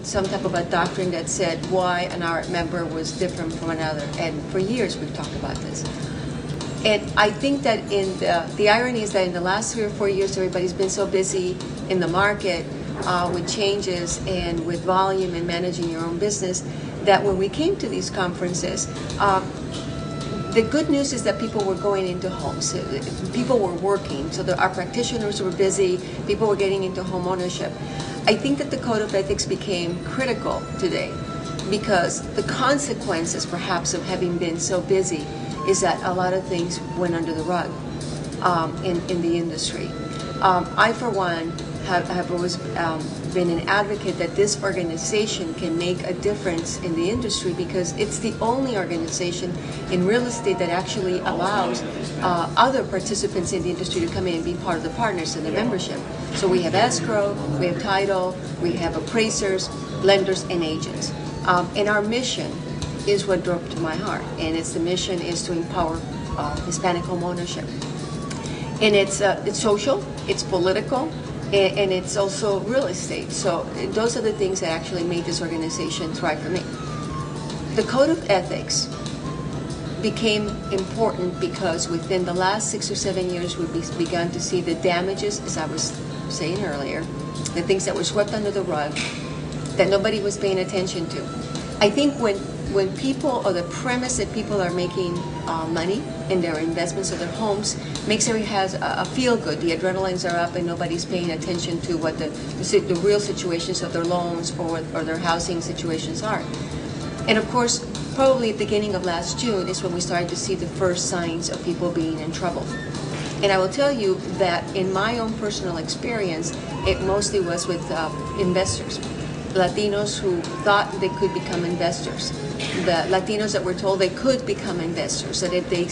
Some type of a doctrine that said why an NAHREP member was different from another, and for years we've talked about this. And I think that the irony is that in the last 3 or 4 years, everybody's been so busy in the market with changes and with volume and managing your own business that when we came to these conferences, the good news is that people were going into homes. People were working, so our practitioners were busy. People were getting into home ownership. I think that the code of ethics became critical today because the consequences, perhaps, of having been so busy is that a lot of things went under the rug in the industry. I, for one, have always been an advocate that this organization can make a difference in the industry because it's the only organization in real estate that actually allows other participants in the industry to come in and be part of the partners in the membership. So we have escrow, we have title, we have appraisers, lenders, and agents. And our mission is what drove to my heart, and the mission is to empower Hispanic home ownership. And it's social, it's political, and it's also real estate. So those are the things that actually made this organization thrive for me. The code of ethics became important because within the last 6 or 7 years, we've begun to see the damages, as I was saying earlier, the things that were swept under the rug that nobody was paying attention to. I think when people, or the premise that people are making money in their investments of their homes, makes everybody has a feel good. The adrenalines are up and nobody's paying attention to what the real situations of their loans or their housing situations are. And of course, probably at the beginning of last June is when we started to see the first signs of people being in trouble. And I will tell you that in my own personal experience, it mostly was with investors. Latinos who thought they could become investors. The Latinos that were told they could become investors, that if they,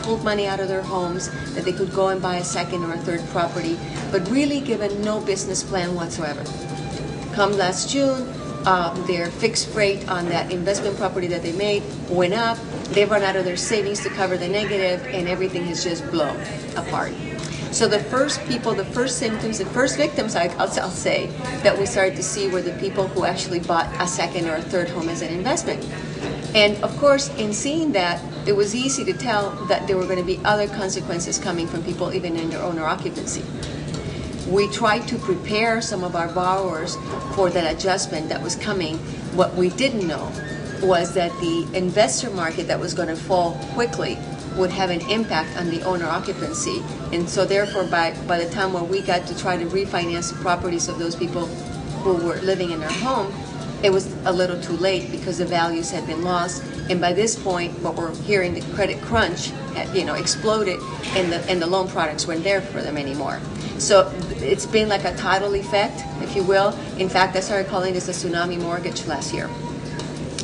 pulled money out of their homes, that they could go and buy a second or a third property, but really given no business plan whatsoever. Come last June, their fixed rate on that investment property that they made went up. They run out of their savings to cover the negative, and everything has just blown apart. So the first people, the first symptoms, the first victims, I'll say, that we started to see were the people who actually bought a second or a third home as an investment. And of course, in seeing that, it was easy to tell that there were going to be other consequences coming from people even in their owner occupancy. We tried to prepare some of our borrowers for that adjustment that was coming. What we didn't know was that the investor market that was going to fall quickly would have an impact on the owner occupancy. And so therefore, by the time when we got to try to refinance the properties of those people who were living in their home, it was a little too late because the values had been lost. And by this point, what we're hearing, the credit crunch had, exploded, and the loan products weren't there for them anymore. So it's been like a tidal effect, if you will. In fact, I started calling this a tsunami mortgage last year.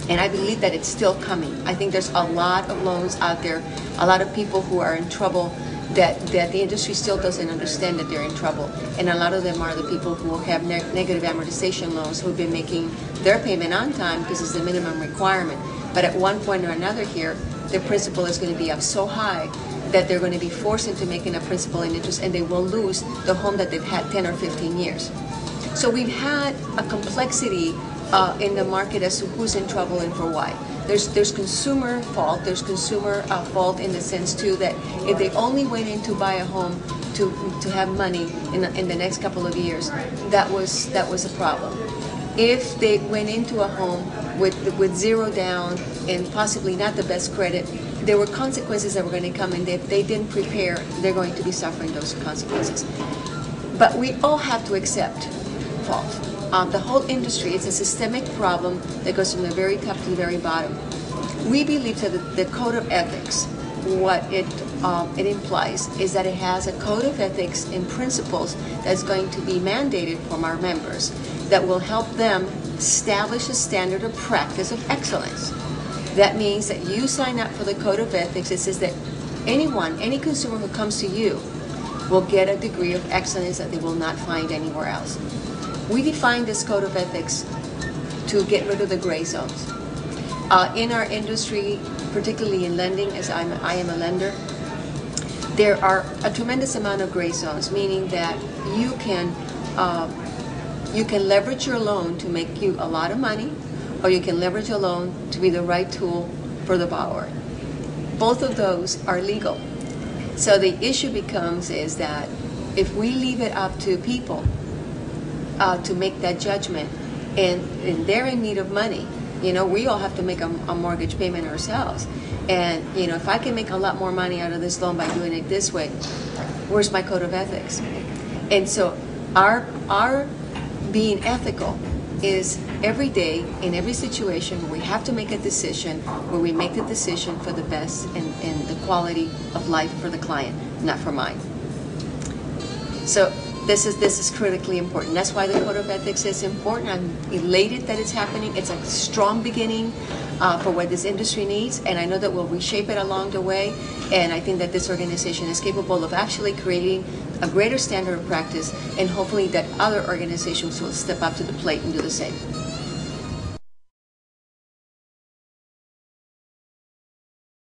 And I believe that it's still coming. I think there's a lot of loans out there, a lot of people who are in trouble that the industry still doesn't understand that they're in trouble. And a lot of them are the people who have negative amortization loans who've been making their payment on time because it's the minimum requirement. But at one point or another here, their principal is going to be up so high that they're going to be forced into making a principal and interest, and they will lose the home that they've had 10 or 15 years. So we've had a complexity in the market as to who's in trouble and for why. There's consumer fault. There's consumer fault in the sense too that if they only went in to buy a home to have money in the next couple of years, that was a problem. If they went into a home with zero down and possibly not the best credit, there were consequences that were going to come, and if they didn't prepare, they're going to be suffering those consequences. But we all have to accept fault. The whole industry, it's a systemic problem that goes from the very top to the very bottom. We believe that the code of ethics, what it implies is that it has a code of ethics and principles that's going to be mandated from our members that will help them establish a standard of practice of excellence. That means that you sign up for the code of ethics. It says that any consumer who comes to you will get a degree of excellence that they will not find anywhere else. We define this code of ethics to get rid of the gray zones. In our industry, particularly in lending, as I am a lender, there are a tremendous amount of gray zones, meaning that you can You can leverage your loan to make you a lot of money, or you can leverage a loan to be the right tool for the borrower. Both of those are legal. So the issue becomes is that if we leave it up to people to make that judgment, and they're in need of money, you know, we all have to make a mortgage payment ourselves. And, you know, if I can make a lot more money out of this loan by doing it this way, where's my code of ethics? And so our being ethical is every day, in every situation, where we have to make a decision, where we make the decision for the best and the quality of life for the client, not for mine. So this is critically important. That's why the code of ethics is important. I'm elated that it's happening. It's a strong beginning for what this industry needs, and I know that we'll reshape it along the way. And I think that this organization is capable of actually creating a greater standard of practice, and hopefully that other organizations will step up to the plate and do the same.